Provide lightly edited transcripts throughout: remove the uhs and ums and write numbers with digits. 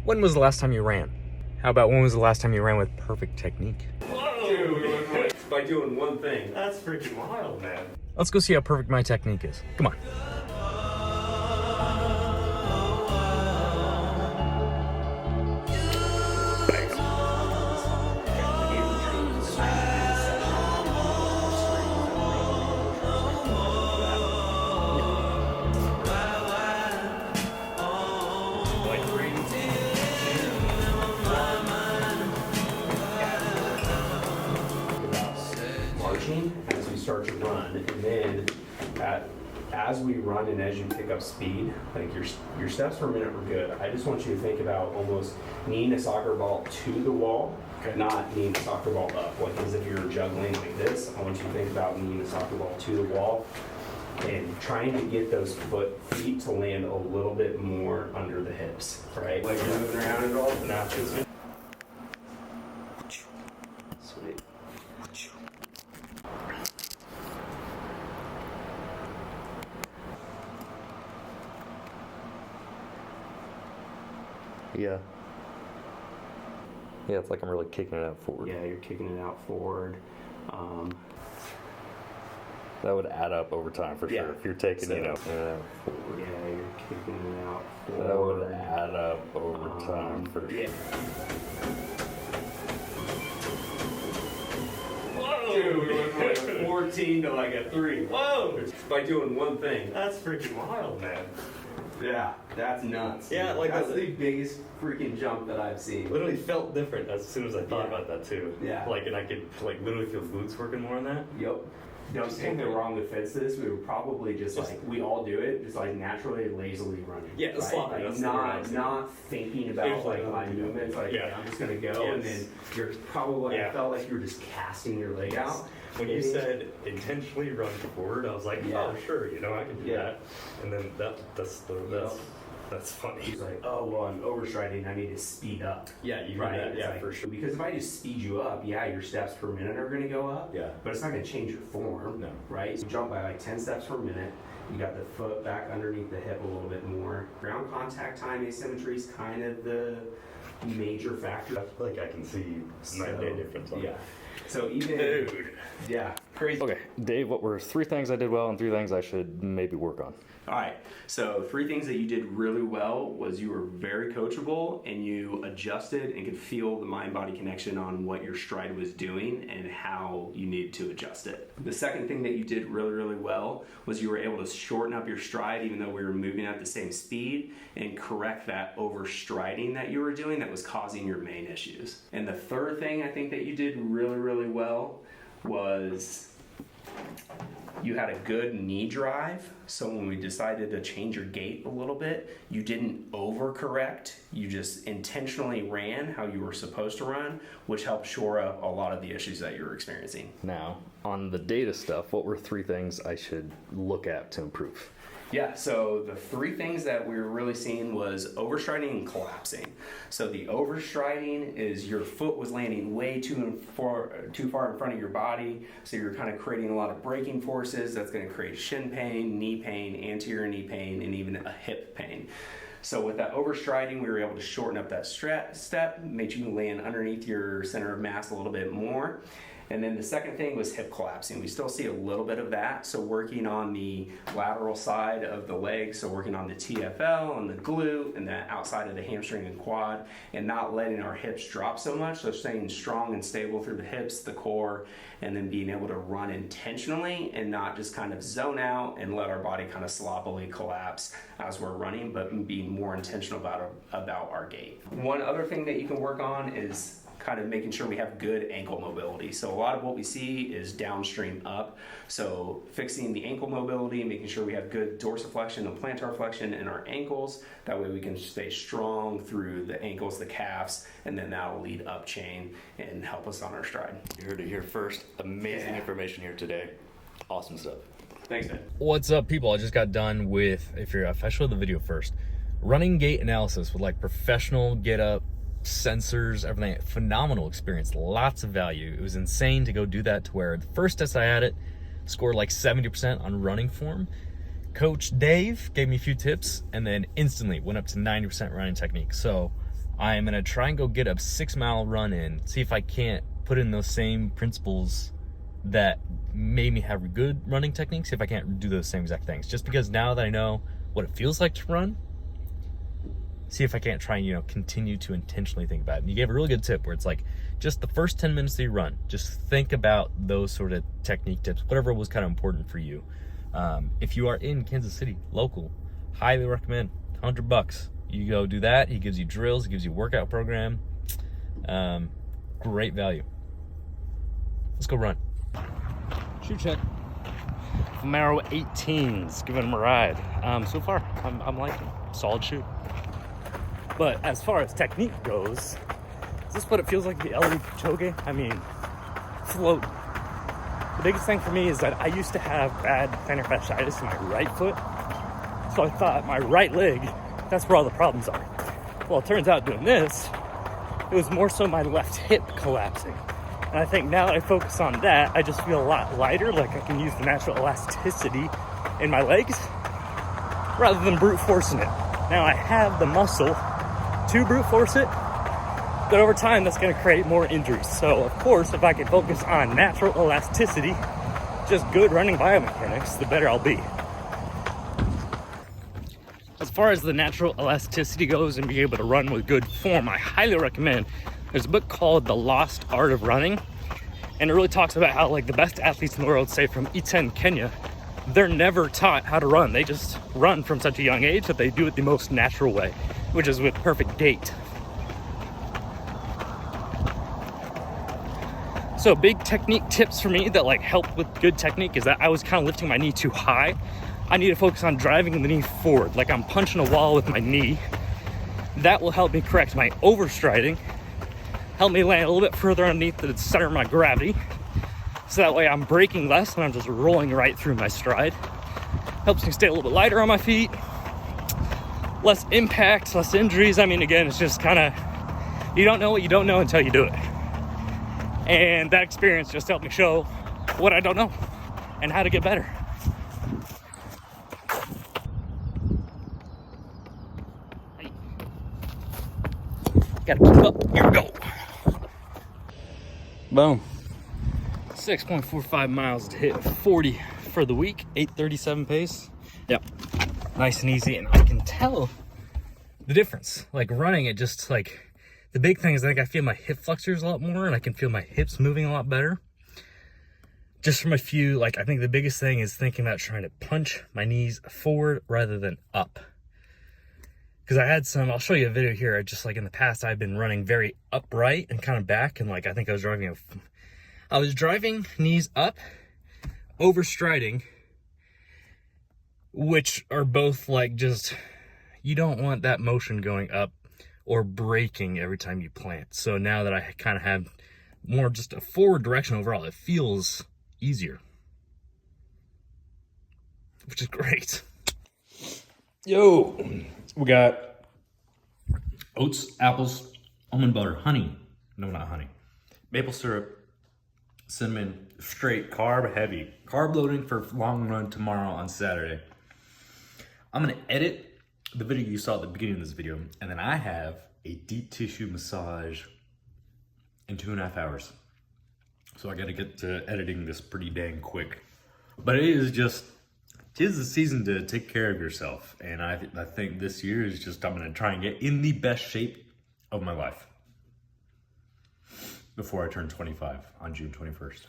When was the last time you ran? How about when was the last time you ran with perfect technique? Whoa! Dude, by doing one thing. That's freaking wild, man. Let's go see how perfect my technique is. Come on. As we start to run, and then as we run and as you pick up speed, like your steps per minute were good. I just want you to think about almost kneeing a soccer ball to the wall, not kneeing a soccer ball up, like as if you're juggling like this. I want you to think about kneeing a soccer ball to the wall and trying to get those feet to land a little bit more under the hips, right? Like you're moving around at all, not just sweet. Yeah, it's like I'm really kicking it out forward. Yeah, you're kicking it out forward. That would add up over time for sure. If you're taking it out forward. Yeah, you're kicking it out forward. That would add up over time for sure. Yeah. Whoa! Dude, we went from like 14 to like a 3. Whoa! By doing one thing. That's freaking wild, man. Yeah, that's nuts. Yeah, like that's the biggest freaking jump that I've seen. Literally felt different as soon as I thought about that too. Yeah. Like, and I could like literally feel glutes working more on that. Yep. Don't take the wrong offense to this. We were probably just like, we all do it, just like naturally, lazily running. Yeah, right? sloppy. Like not thinking about like my movements. Like, yeah, I'm just gonna go, and then you're probably. I felt like you were just casting your leg out. When you said intentionally run forward, I was like, oh sure, you know, I can do that. And then that's funny. He's like, oh well, I'm overstriding. I need to speed up. Yeah, you right. Do that. Yeah, like, for sure. Because if I just speed you up, yeah, your steps per minute are gonna go up. Yeah. But it's not gonna change your form. No. Right. So you jump by like 10 steps per minute. You got the foot back underneath the hip a little bit more. Ground contact time asymmetry is kind of the major factor. I feel like I can see night and day difference on yeah. So even yeah, crazy. Okay, Dave, what were 3 things I did well and 3 things I should maybe work on? All right, so 3 things that you did really well was you were very coachable and you adjusted and could feel the mind-body connection on what your stride was doing and how you needed to adjust it. The second thing that you did really, really well was you were able to shorten up your stride even though we were moving at the same speed and correct that overstriding that you were doing that was causing your main issues. And the third thing I think that you did really, really well was you had a good knee drive, so when we decided to change your gait a little bit, you didn't overcorrect, you just intentionally ran how you were supposed to run, which helped shore up a lot of the issues that you were experiencing. Now, on the data stuff, what were 3 things I should look at to improve? Yeah, so the 3 things that we were really seeing was overstriding and collapsing. So the overstriding is your foot was landing way too far in front of your body, so you're kind of creating a lot of braking forces. That's going to create shin pain, knee pain, anterior knee pain, and even a hip pain. So with that overstriding, we were able to shorten up that step, made you land underneath your center of mass a little bit more. And then the second thing was hip collapsing. We still see a little bit of that. So working on the lateral side of the leg, so working on the TFL and the glute and the outside of the hamstring and quad, and not letting our hips drop so much. So staying strong and stable through the hips, the core, and then being able to run intentionally and not just kind of zone out and let our body kind of sloppily collapse as we're running, but being more intentional about our gait. One other thing that you can work on is kind of making sure we have good ankle mobility. So a lot of what we see is downstream up. So fixing the ankle mobility, making sure we have good dorsiflexion and plantar flexion in our ankles. That way we can stay strong through the ankles, the calves, and then that'll lead up chain and help us on our stride. You heard it here first. Amazing information here today. Awesome stuff. Thanks, man. What's up, people? I just got done with, if I show the video first, running gait analysis with like professional get up, sensors, everything. Phenomenal experience, lots of value. It was insane to go do that, to where the first test I had it scored like 70% on running form. Coach Dave gave me a few tips and then instantly went up to 90% running technique. So I am gonna try and go get a 6-mile run in, see if I can't put in those same principles that made me have good running techniques, if I can't do those same exact things. Just because now that I know what it feels like to run, see if I can't try and, you know, continue to intentionally think about it. And you gave a really good tip where it's like, just the first 10 minutes that you run, just think about those sort of technique tips, whatever was kind of important for you. If you are in Kansas City, local, highly recommend, $100. You go do that. He gives you drills, he gives you a workout program. Great value. Let's go run. Shoe check. Camaro 18s, giving them a ride. So far, I'm liking it. Solid shoe. But as far as technique goes, is this what it feels like to be Eliud Kipchoge? I mean, float. The biggest thing for me is that I used to have bad plantar fasciitis in my right foot. So I thought my right leg, that's where all the problems are. Well, it turns out doing this, it was more so my left hip collapsing. And I think now that I focus on that, I just feel a lot lighter, like I can use the natural elasticity in my legs rather than brute forcing it. Now I have the muscle to brute force it, but over time that's going to create more injuries. So of course, if I can focus on natural elasticity, just good running biomechanics, the better I'll be. As far as the natural elasticity goes and being able to run with good form, I highly recommend, there's a book called The Lost Art of Running, and it really talks about how, like, the best athletes in the world, say from Iten, Kenya, they're never taught how to run. They just run from such a young age that they do it the most natural way, which is with perfect gait. So big technique tips for me that like help with good technique is that I was kind of lifting my knee too high. I need to focus on driving the knee forward, like I'm punching a wall with my knee. That will help me correct my overstriding, help me land a little bit further underneath the center of my gravity, so that way I'm braking less and I'm just rolling right through my stride. Helps me stay a little bit lighter on my feet, less impact, less injuries. I mean, again, it's just kind of, you don't know what you don't know until you do it. And that experience just helped me show what I don't know and how to get better. Gotta keep up. Here we go. Boom. 6.45 miles to hit 40 for the week. 8:37 pace. Yep. Nice and easy. And I can tell The difference, like running it, just like, the big thing is I think I feel my hip flexors a lot more and I can feel my hips moving a lot better. Just from a few, like, I think the biggest thing is thinking about trying to punch my knees forward rather than up. Because I had some, I'll show you a video here, just like in the past, I've been running very upright and kind of back, and like, I think I was driving knees up, overstriding, which are both like just, you don't want that motion going up or braking every time you plant. So now that I kind of have more just a forward direction overall, it feels easier, which is great. Yo, we got oats, apples, almond butter, honey. No, not honey. Maple syrup, cinnamon, straight, carb heavy. Carb loading for long run tomorrow on Saturday. I'm gonna edit the video you saw at the beginning of this video, and then I have a deep tissue massage in 2.5 hours. So I gotta get to editing this pretty dang quick. But it is just, 'tis the season to take care of yourself. And I think this year is just, I'm gonna try and get in the best shape of my life before I turn 25 on June 21st.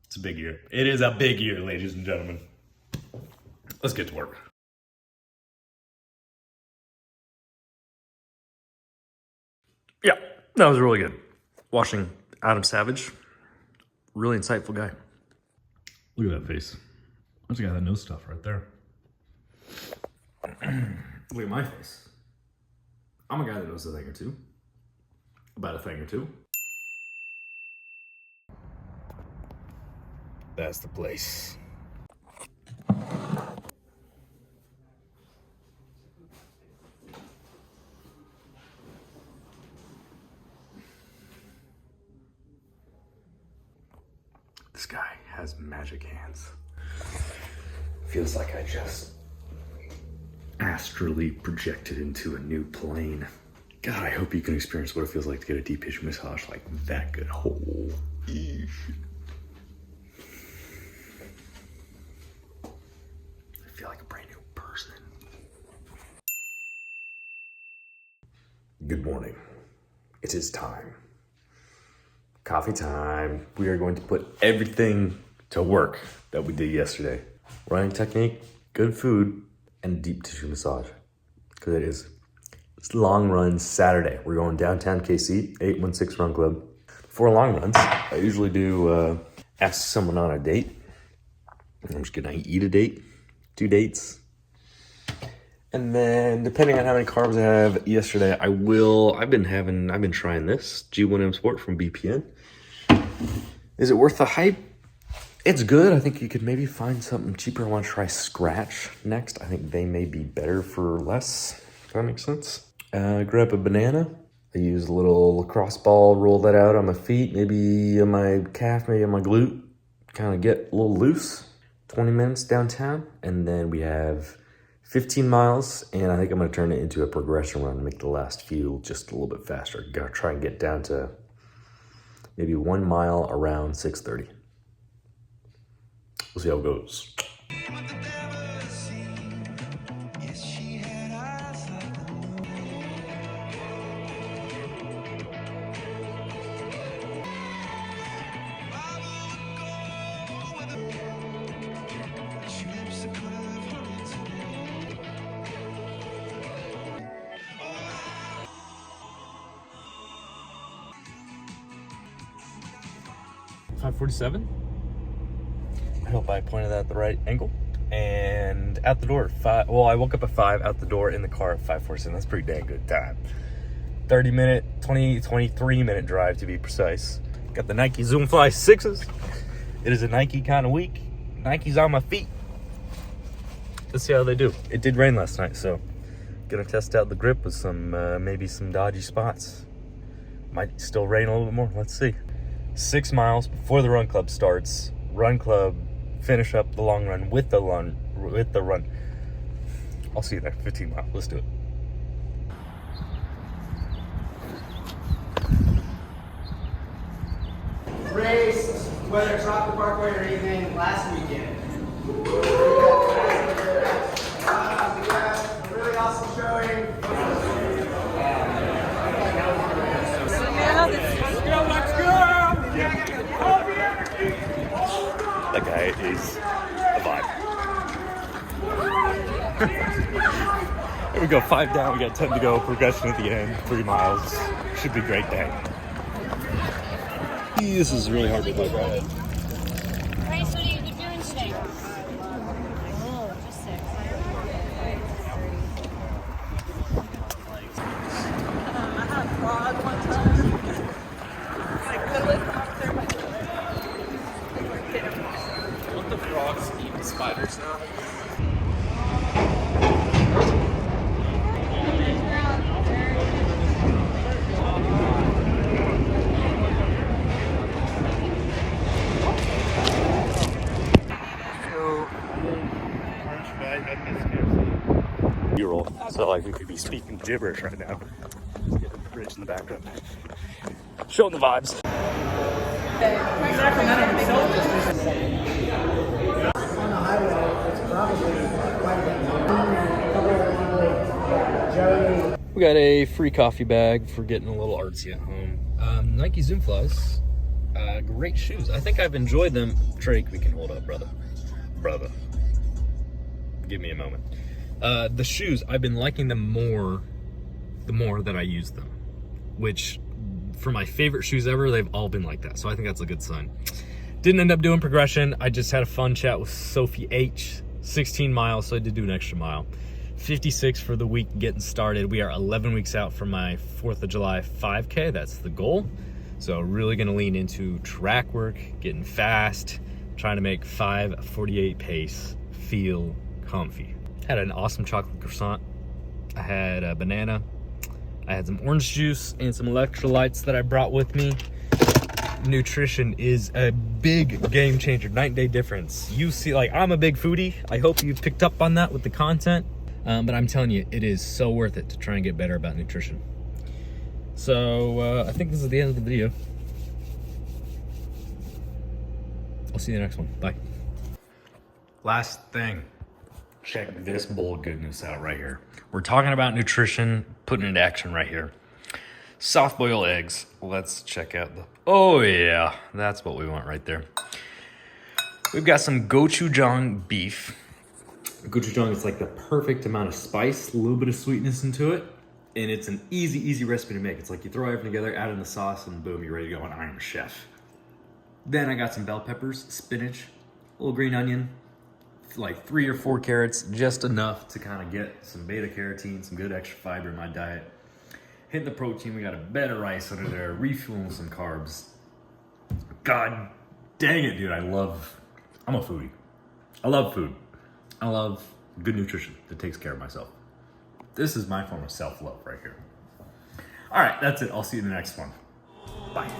It's a big year. It is a big year, ladies and gentlemen. Let's get to work. Yeah, that was really good. Watching Adam Savage, really insightful guy. Look at that face. There's a guy that knows stuff right there. Look at my face. I'm a guy that knows a thing or two. About a thing or two. That's the place. This guy has magic hands. Feels like I just astrally projected into a new plane. God, I hope you can experience what it feels like to get a deep tissue massage like that good. Oh, eesh. I feel like a brand new person. Good morning. It is time. Coffee time. We are going to put everything to work that we did yesterday. Running technique, good food, and deep tissue massage. Because it is. It's long run Saturday. We're going downtown KC, 816 Run Club. For long runs, I usually do ask someone on a date. I'm just gonna eat a date, 2 dates. And then depending on how many carbs I have yesterday, I've been trying this G1M Sport from BPN. Is it worth the hype? It's good. I think you could maybe find something cheaper. I want to try Scratch next. I think they may be better for less, if that makes sense. Grab a banana. I use a little lacrosse ball, roll that out on my feet, maybe on my calf, maybe on my glute. Kind of get a little loose. 20 minutes downtown. And then we have 15 miles, and I think I'm going to turn it into a progression run, make the last few just a little bit faster. Gotta try and get down to maybe 1 mile around 6:30. We'll see how it goes. .547. I hope I pointed that at the right angle. And out the door, I woke up at 5, out the door in the car at 5:47. That's a pretty dang good time. 23 minute drive to be precise. Got the Nike Zoom Fly 6s. It is a Nike kind of week. Nike's on my feet. Let's see how they do. It did rain last night, so gonna test out the grip with some maybe some dodgy spots. Might still rain a little bit more. Let's see. 6 miles before the run club starts. Run club, finish up the long run with the run. I'll see you there. 15 miles. Let's do it. Raced, whether it's Rock the Parkway or anything, last weekend. We had a really awesome showing. That guy is a vibe. Here we go, 5 down, we got 10 to go, progression at the end, 3 miles. Should be a great day. This is really hard to do. Grace, what are you doing today? Oh, just 6. I had a frog one time. I couldn't up there. Don't the frogs eat the spiders now? B-roll, so like we could be speaking gibberish right now. Let's get the bridge in the background. Showing the vibes. On the highway, it's probably quite a bit. We got a free coffee bag for getting a little artsy at home. Nike Zoom Flies, great shoes. I think I've enjoyed them. Drake, we can hold up, brother. Give me a moment. The shoes, I've been liking them more the more that I use them, which for my favorite shoes ever, they've all been like that. So I think that's a good sign. Didn't end up doing progression. I just had a fun chat with Sophie H. 16 miles, so I did do an extra mile. 56 for the week getting started. We are 11 weeks out from my 4th of July 5K. That's the goal. So really gonna lean into track work, getting fast, trying to make 5:48 pace feel comfy. Had an awesome chocolate croissant. I had a banana. I had some orange juice and some electrolytes that I brought with me. Nutrition is a big game changer, night and day difference. You see, like, I'm a big foodie. I hope you picked up on that with the content. But I'm telling you, it is so worth it to try and get better about nutrition. So I think this is the end of the video. I'll see you in the next one. Bye. Last thing. Check this bowl of goodness out right here. We're talking about nutrition, putting it into action right here. Soft boiled eggs. Let's check out the... Oh yeah, that's what we want right there. We've got some gochujang beef. Gochujang is like the perfect amount of spice, a little bit of sweetness into it. And it's an easy recipe to make. It's like you throw everything together, add in the sauce, and boom, you're ready to go. And I'm a chef. Then I got some bell peppers, spinach, a little green onion, like 3 or 4 carrots, just enough to kind of get some beta carotene, some good extra fiber in my diet. Hitting the protein, we got a bed of rice under there, refueling some carbs. God dang it, dude, I'm a foodie. I love food. I love good nutrition that takes care of myself. This is my form of self-love right here. All right, that's it. I'll see you in the next one. Bye.